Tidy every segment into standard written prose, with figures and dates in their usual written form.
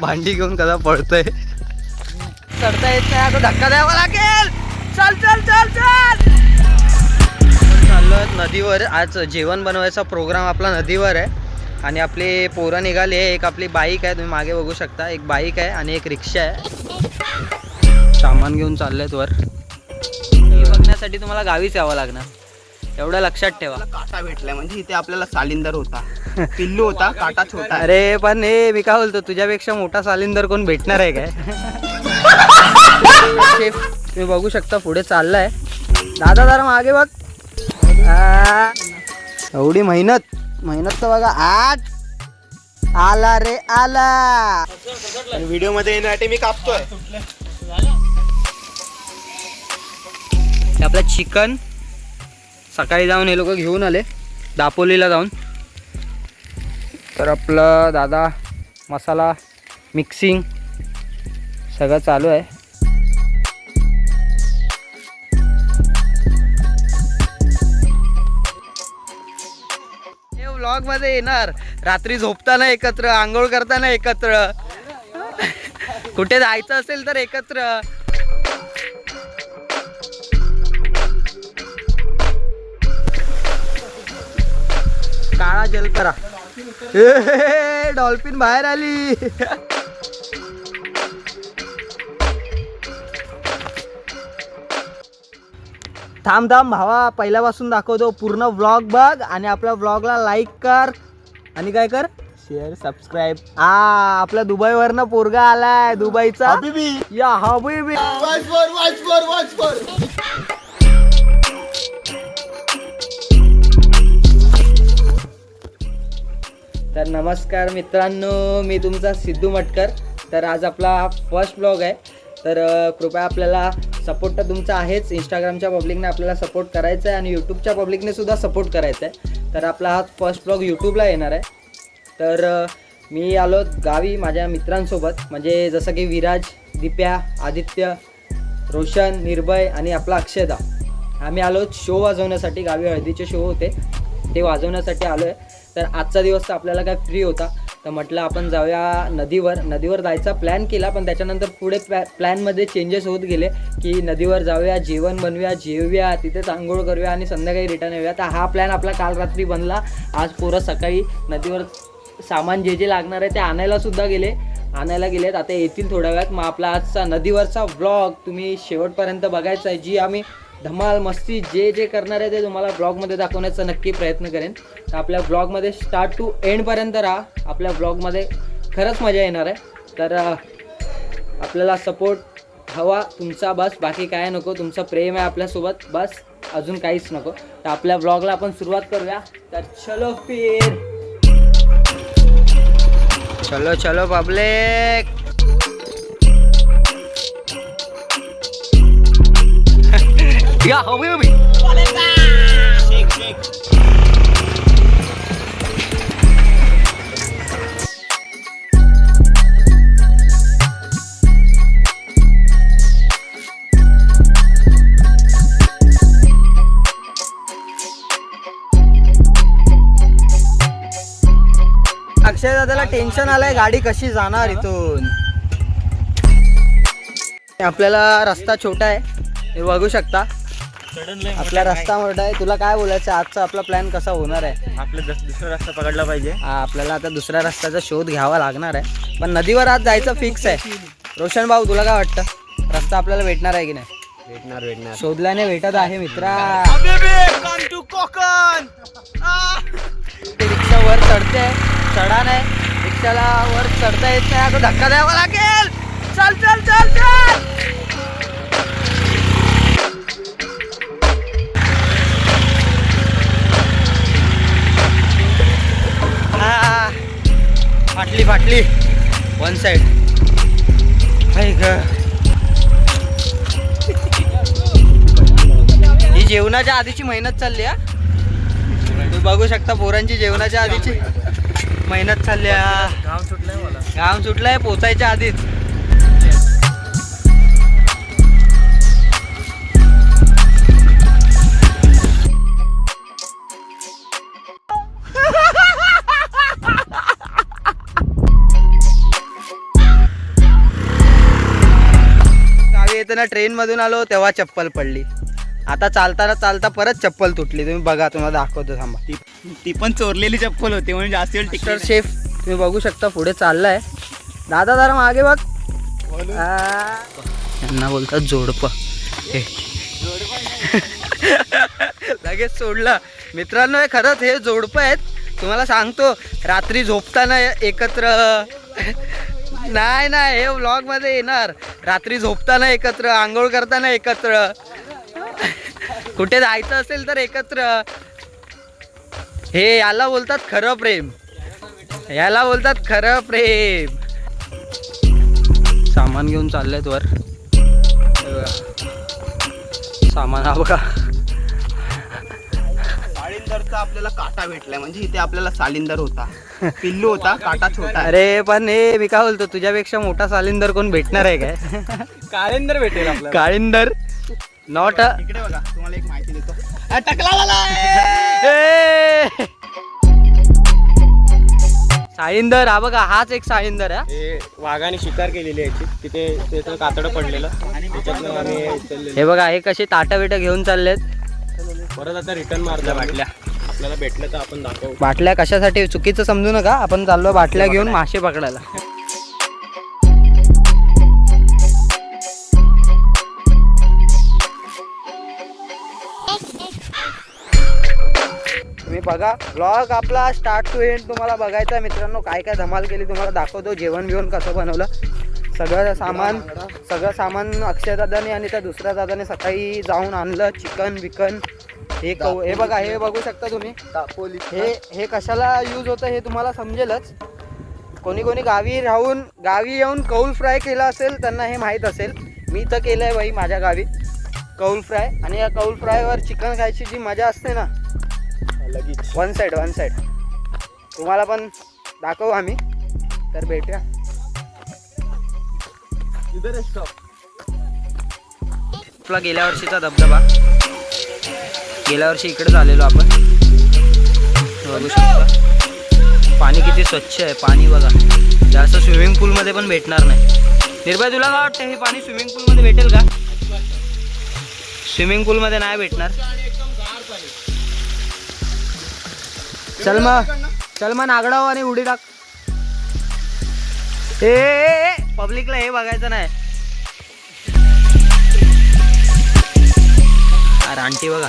भांडी घेऊन कसा पळतोय, चढता येत नाही, आता धक्का द्यावा लागेल. चल चल चल चल. चाललोय नदीवर. आज जेवण बनवायचा प्रोग्राम आपला नदीवर आहे आणि आपली पोरं निघाली आहे. एक आपली बाईक आहे, तुम्ही मागे बघू शकता, एक बाईक आहे आणि एक रिक्षा आहे. सामान घेऊन चाललेत वर. हे बघण्यासाठी तुम्हाला गावीच यावं लागणार, एवढं लक्षात ठेवा. काटा भेटलाय म्हणजे इथे आपल्याला सालिंदर होता, पिल्लू होता, काटा छोटा. अरे पण हे मी काय बोलतो, तुझ्यापेक्षा मोठा सालिंदर कोण भेटणार आहे काय? शेफ तुम्ही बघू शकता पुढे चाललाय. दादा जरा मागे बघ. एवढी मेहनत तर बघा. आज आला रे आला. व्हिडिओ मध्ये येण्यासाठी मी कापतोय. आपलं चिकन सकाळी जाऊन हे लोक घेऊन आले दापोलीला जाऊन. तर आपलं दादा मसाला मिक्सिंग सगळं चालू आहे. हे व्लॉग मध्ये येणार, रात्री झोपताना एकत्र, आंघोळ करताना एकत्र, कुठे जायचं असेल तर एकत्र. काळा जलपरा. डॉल्फिन बाहेर आली. थांब थांब भावा, पहिल्यापासून दाखवतो. पूर्ण व्लॉग बघ आणि आपल्या व्लॉगला लाईक कर आणि काय कर, शेअर, सबस्क्राईब. आपल्या दुबईवरनं पोरगा आलाय, दुबईचा हबीबी. या हबीबी. तर नमस्कार मित्रांनो, मी तुमचा सिद्धू मटकर. तर आज आपला फर्स्ट ब्लॉग आहे. तर कृपया आपल्याला सपोर्ट तर तुमचा आहेच. इंस्टाग्रामच्या पब्लिकने आपल्याला सपोर्ट करायचा आहे आणि यूट्यूबच्या पब्लिकने सुद्धा सपोर्ट करायचा आहे. तर आपला हा फर्स्ट ब्लॉग यूट्यूबला येणार आहे. तर मी आलो गावी माझ्या मित्रांसोबत, म्हणजे जसं की विराज, दिप्या, आदित्य, रोशन, निर्भय आणि आपला अक्षयदा. आम्ही आलो शो वाजवण्यासाठी. गावी हळदीचे शो होते, ते वाजवण्यासाठी आलो आहे. तर आजचा दिवस तर आपल्याला काय फ्री होता, तर म्हटलं आपण जाऊया नदीवर जायचा प्लॅन केला. पण त्याच्यानंतर पुढे प्लॅनमध्ये चेंजेस होत गेले की नदीवर जाऊया, जेवण बनवूया, जेवूया, तिथेच आंघोळ करूया आणि संध्याकाळी रिटर्न येऊया. तर हा प्लॅन आपला काल रात्री बनला. आज पोरं सकाळी नदीवर सामान जे लागणार आहे ते आणायला गेलेत. आता येतील थोड्या वेळात. मग आपला आजचा नदीवरचा व्लॉग तुम्ही शेवटपर्यंत बघायचा आहे. जी आम्ही धमाल मस्ती जे करणार आहे ते तुम्हाला ब्लॉगमध्ये दाखवण्याचा नक्की प्रयत्न करेन. तर आपल्या ब्लॉगमध्ये स्टार्ट टू एंडपर्यंत राहा. आपल्या ब्लॉगमध्ये खरंच मजा येणार आहे. तर आपल्याला सपोर्ट हवा तुमचा, बस बाकी काय नको. तुमचं प्रेम आहे आपल्यासोबत, बस अजून काहीच नको. तर आपल्या ब्लॉगला आपण सुरुवात करूया. तर चलो फिर, चलो चलो पब्लिक. या हवी हवी. अक्षय दादाला टेन्शन आलंय, गाडी कशी जाणार इथून. आपल्याला रस्ता छोटा आहे, हे बघू शकता. आपला रस्ता मोठा आहे. तुला काय बोलायचं, आजचा आपला प्लॅन कसा होणार आहे? आपला दुसरा रस्ता पकडला पाहिजे. आपल्याला आता दुसऱ्या रस्त्याचा शोध घ्यावा लागणार आहे. पण नदीवर आज जायचं फिक्स आहे. रोशन भाऊ तुला काय वाटतं, रस्ता आपल्याला भेटणार आहे की नाही? भेटणार. शोधल्याने भेटत आहे मित्रा. रिक्षा वर चढते, चढा नाही, रिक्षाला वर चढता येत नाही, आता धक्का द्यावा लागेल. चल चल चल चल. फाटली वन साइड. ही जेवणाच्या आधीची मेहनत चालली हा. तुम्ही बघू शकता पोरांची जेवणाच्या आधीची मेहनत चालली. घाम सुटलाय पोचायच्या आधीच. येताना ट्रेनमधून आलो तेव्हा चप्पल पडली. आता चालताना चालता परत चप्पल तुटली. तुम्ही बघा, तुम्हाला दाखवतो थांबा. ती पण चोरलेली चप्पल होती म्हणून जास्त वेळ मिस्टर शेफ तुम्ही बघू शकता पुढे चाललाय. दादा जरा मागे बघ. यांना बोलतात जोडपं. लगेच सोडलं. मित्रांनो हे खरंच हे जोडपं आहेत. तुम्हाला सांगतो रात्री झोपताना एकत्र नाही हे व्लॉग मध्ये येणार. रात्री झोपताना एकत्र, आंघोळ करताना एकत्र, कुठे जायचं असेल तर एकत्र. हे याला बोलतात खरं प्रेम. याला बोलतात खरं प्रेम. सामान घेऊन चाललेत वर. सामान हा बघा. सालिंदरचा आपल्याला काटा भेटलाय, म्हणजे इथे आपल्याला सालिंदर होता, पिल्लू होता, काटा छोटा. अरे पण हे मी काय बोलतो, तुझ्यापेक्षा मोठा सालिंदर कोण भेटणार आहे काय? काळिंदर भेटेल आपल्याला. काळिंदर नॉट. इकडे बघा, तुम्हाला एक माहिती देतो. टकला साळिंदर हा बघा, हाच एक साळिंदर आहे. हे वाघाने शिकार केलेली याची, तिथे त्याचं कातडं पडलेलं, त्याच्यातनं आम्ही उचललेलं. हे बघा, हे कसे ताटा बिटा घेऊन चाललेत. परत आता रिटर्न मारल्या बाटल्या. आपल्याला भेटलं तर आपण दाखवू. बाटल्या कशासाठी चुकीचं समजू नका. आपण चाललो बाटल्या घेऊन मासे पकडायला. तुम्ही बघा ब्लॉग आपला स्टार्ट टू एंड तुम्हाला बघायचा आहे मित्रांनो. काय काय धमाल केली तुम्हाला दाखवतो. जेवण बिवण कसं बनवलं, सगळं सामान अक्षय दादाने आणि त्या दुसऱ्या दादाने सकाळी जाऊन आणलं. चिकन बिकन हे हे बघा, हे बघू शकता तुम्ही. हे कशाला यूज होतं हे तुम्हाला समजेलच. कोणी कोणी गावी येऊन कौल फ्राय केला असेल त्यांना हे माहीत असेल. मी तर केलं आहे बाई माझ्या गावी कौल फ्राय. आणि या कौल फ्रायवर चिकन खायची जी मजा असते ना, लगेच वन साईड तुम्हाला पण दाखवू आम्ही. तर भेटूया. आपला गेल्या वर्षीचा धबधबा. गेल्या वर्षी इकडे आलेलो आपण. बघू शकता पाणी किती स्वच्छ आहे. पाणी बघा, जास्त स्विमिंग पूलमध्ये पण भेटणार नाही. निर्भय तुला काय वाटतं हे पाणी स्विमिंग पूलमध्ये भेटेल का? स्विमिंग पूलमध्ये नाही भेटणार. चल मग नागडाव आणि उडी टाक. ए पब्लिकला हे बघायचं नाही. रानटी बघा.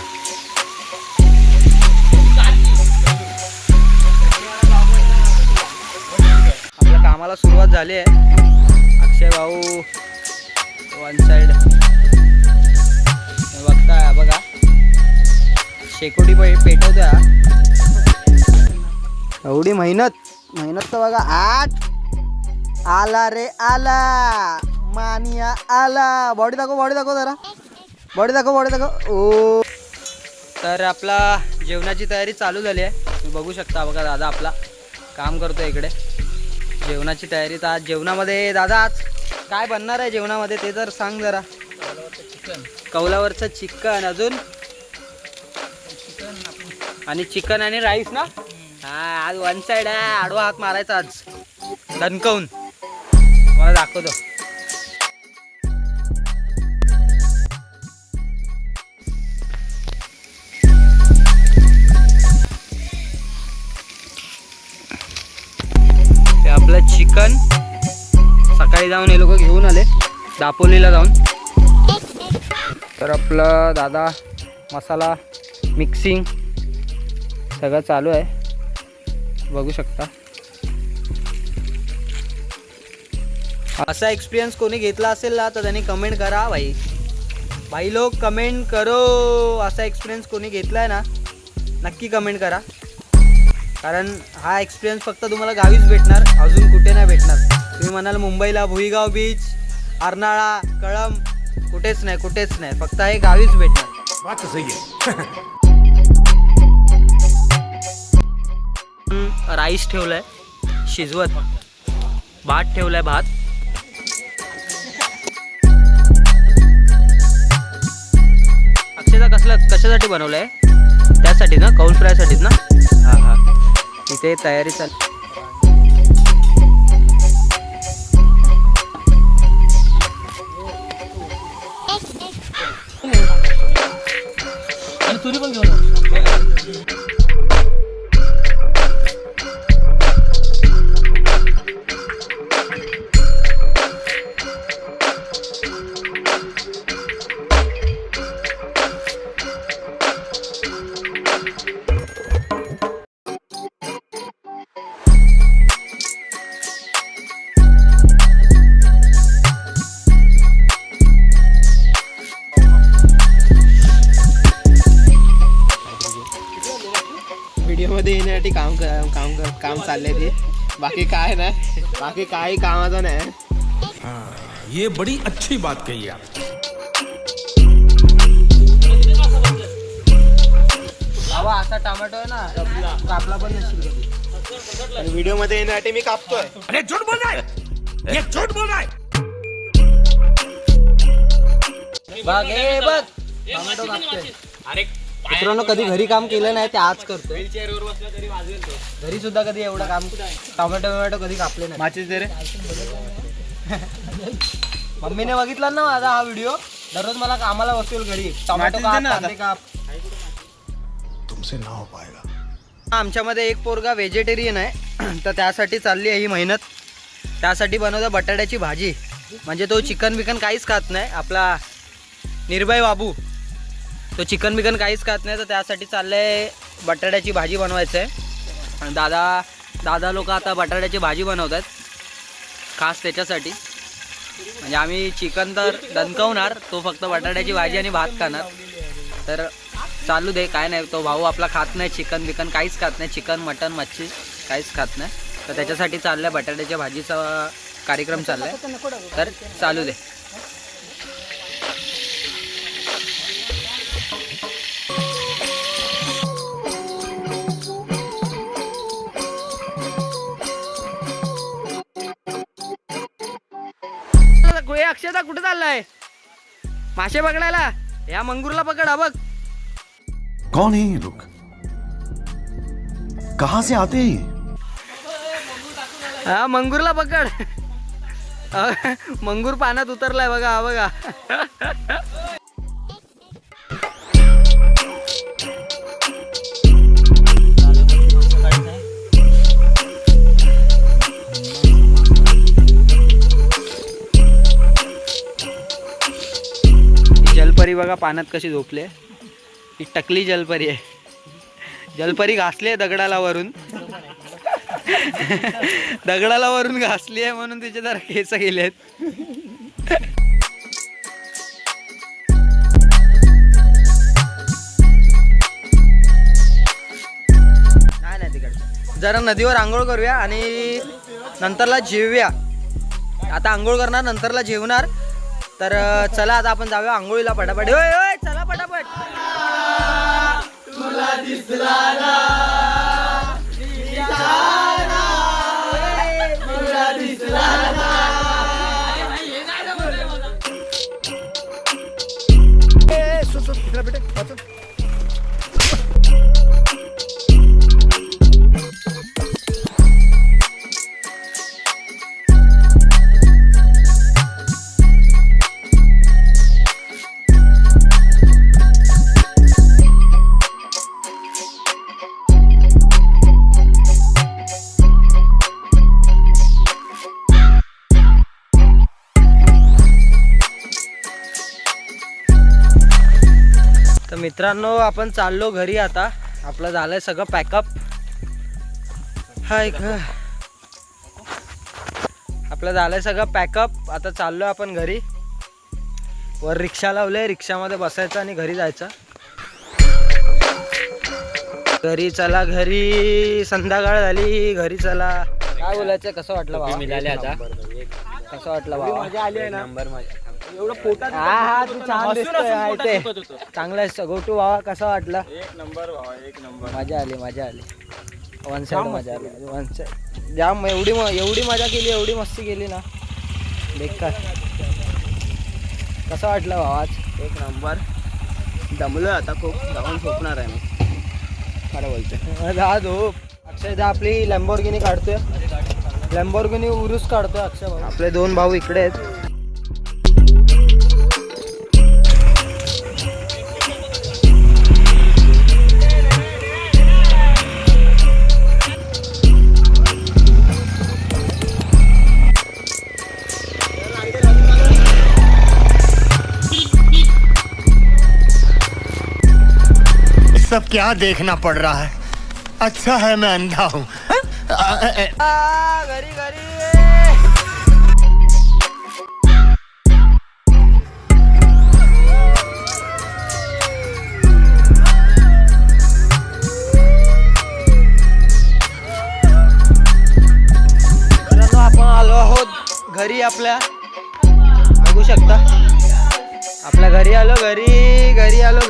आपल्या कामाला सुरुवात झाली आहे. अक्षय भाऊ वन साइड बघता बघा, शेकोटी पेटवतोय. एवढी मेहनत तर बघा. आला रे आला मानिया आला. बॉडी दाखव जरा. बॉडी दाखव. ओ तर आपला जेवणाची तयारी चालू झाली आहे. तुम्ही बघू शकता बघा. दादा आपला काम करतो इकडे. जेवणाची तयारी. तर आज जेवणामध्ये दादा आज काय बनणार आहे जेवणामध्ये ते तर सांग जरा. कौलावरचं चिकन, अजून आणि चिकन आणि राईस ना. हा आज वन साइड आहे. आडवा हात मारायचा आज दणकवून. मला दाखवतो. ते आपलं चिकन सकाळी जाऊन हे लोक घेऊन आले दापोलीला जाऊन. तर आपलं दादा मसाला मिक्सिंग सगळं चालू आहे. बघू शकता. असा एक्सपिरियन्स कोणी घेतला असेल ना तर त्यांनी कमेंट करा. भाई लोक कमेंट करो. असा एक्सपिरियन्स कोणी घेतला आहे ना नक्की कमेंट करा. कारण हा एक्सपिरियन्स फक्त तुम्हाला गावीच भेटणार, अजून कुठे नाही भेटणार. तुम्ही म्हणाल मुंबईला भुईगाव बीच, अर्नाळा, कळंब, कुठेच नाही. फक्त हे गावीच भेटणार. राईस ठेवलाय शिजवत, भात ठेवलाय. भात अक्षयदा कशासाठी बनवलंय? त्यासाठी ना, कौल फ्रायसाठीच ना. हा इथे तयारी चालू. सुरी पण घेऊन व्हिडिओ मध्ये येण्यासाठी काम चाललंय ते. बाकी काय नाही, बाकी काही कामाचं नाही. ये बड़ी अच्छी बात कही आप. बाबा असा टोमॅटो आहे ना कापला पण नसेल कधी. आणि व्हिडिओ मध्ये येण्यासाठी मी कापतोय. अरे झूठ बोल रहा है, ये झूठ बोल रहा है. बघ हे बघ टोमॅटो कापतोय. मित्रांनो कधी घरी काम केलं नाही ते आज करतोय. घरी सुद्धा कधी एवढं काम टोमॅटो कधी कापले नाही. माचीस दे रे. मम्मीने बघितला ना माझा हा व्हिडिओ. दररोज मला कामाला बसवेल घरी. टोमॅटो माचीस दे काप, ना कांदे काप. तुमसे ना हो पाएगा. आमच्यामध्ये एक पोरगा व्हेजिटेरियन आहे तर त्यासाठी चालली आहे ही मेहनत. त्यासाठी बनवतो बटाट्याची भाजी. म्हणजे तो चिकन बिकन काहीच खात नाही. आपला निर्भय बाबू तो चिकन बिकन काहीच खात नाही. तर त्यासाठी चाललंय बटाट्याची भाजी बनवायचं आहे. आणि दादा लोक आता बटाट्याची भाजी बनवत आहेत खास त्याच्यासाठी. म्हणजे आम्ही चिकन तर दणकवणार, तो फक्त बटाट्याची भाजी आणि भात खाणार. तर चालू दे, काय नाही. तो भाऊ आपला खात नाही चिकन बिकन, काहीच खात नाही. चिकन मटन मच्छी काहीच खात नाही. तर त्याच्यासाठी चाललं आहे बटाट्याच्या भाजीचा कार्यक्रम चालला आहे. तर चालू दे. अक्षता कुठे चाललाय? मासे पकडायला? या मंगूरला पकड. हा बघ. कौन है ये लोग? कहां से आते हैं? हा मंगूरला पकड. मंगूर पाण्यात उतरलाय बघा. हा बघा. जलपरी बघा पाण्यात कशी झोपले. ही टकली जलपरी आहे. जलपरी घासली दगडाला वरून. दगडाला वरून घासली आहे म्हणून तिचे जरा केस गेले आहेत. नाही तिकडे जरा नदीवर आंघोळ करूया आणि नंतरला जेवूया. आता आंघोळ करणार, नंतरला जेवणार. तर चला आता आपण जाऊया आंघोळीला पटापट. ओय ओय चला पटापट. तुला दिसला ना, तुला दिसला ना. तर मित्रांनो आपण चाललो घरी आता. आपलं झालंय सगळं पॅकअप. हाय ग, आपलं झालंय सगळं पॅकअप. आता चाललो आपण घरी. वर रिक्षा लावले, रिक्षामध्ये बसायचं आणि घरी जायचं. घरी चला, घरी. संध्याकाळ झाली, घरी चला. काय बोलायचं? कसं वाटलं बाबा? मिळाले आता. कसं वाटलं बाबा? मजा आली आहे ना. नंबर मजा. एवढं पोटात हा तू छान दिसतोय. ते चांगलं आहे. गोटू बाबा कसं वाटलं? एक नंबर भावा, एक नंबर. मजा आली, मजा आली. वन साइड मजा आली. वन साइड जाम. एवढी मजा केली, एवढी मस्ती केली ना, बेकार. कसं वाटलं भावा आज? एक नंबर. दमलो आता खूप. जाऊन झोपणार आहे मी. खरं बोलतोय. हा झोप. अक्षय आपली लॅम्बोर्गिनी काढतोय. लॅम्बोर्गिनी उरुस काढतोय अक्षय भाऊ. आपले दोन भाऊ इकडे आहेत. सब क्या देखना पड़ रहा है? अच्छा है मैं अंधा हूँ. घरी घरी. मित्रांनो आपण आलो आहोत घरी आपल्या, बघू शकता आपल्या घरी आलो, घरी आलो,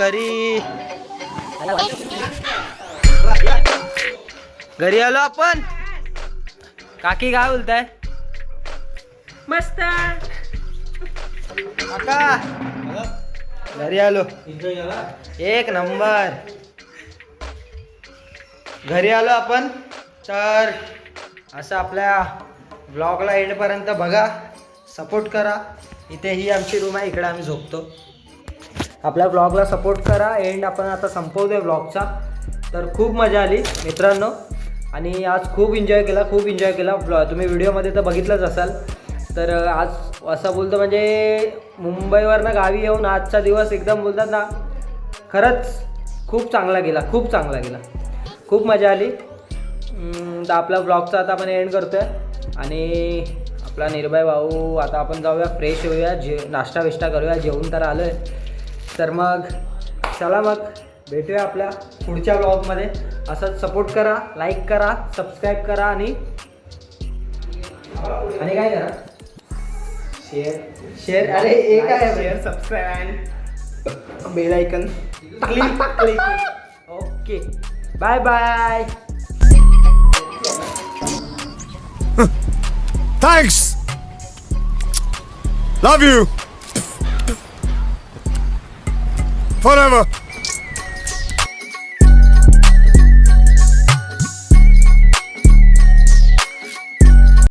घरी आलो आपण. काकी काय बोलताय? मस्त. काका घरी आलो, एक नंबर. घरी आलो आपण. तर असं आपल्या ब्लॉगला एंडपर्यंत बघा, सपोर्ट करा. इथे ही आमची रूम आहे, इकडे आम्ही झोपतो. आपल्या ब्लॉगला सपोर्ट करा. एंड आपण आता संपवतोय ब्लॉगचा. तर खूप मजा आली मित्रांनो, आणि आज खूप एन्जॉय केला. तुम्ही व्हिडिओमध्ये तर बघितलंच असाल. तर आज असं बोलतो म्हणजे मुंबईवरनं गावी येऊन आजचा दिवस एकदम बोलतात ना, खरंच खूप चांगला गेला. खूप मजा आली. तर आपला ब्लॉगचा आता आपण एंड करतो आहे. आणि आपला निर्भय भाऊ, आता आपण जाऊया फ्रेश होऊया, नाश्ता बिष्टा करूया. जेवून तर आलो आहे. तर मग चला, मग भेटूया आपल्या पुढच्या ब्लॉगमध्ये. असंच सपोर्ट करा, लाईक करा, सबस्क्राईब करा आणि काय करा, शेअर. अरे एक आहे, share, subscribe, bell icon click. Okay, bye bye. Thanks. Love you. Forever.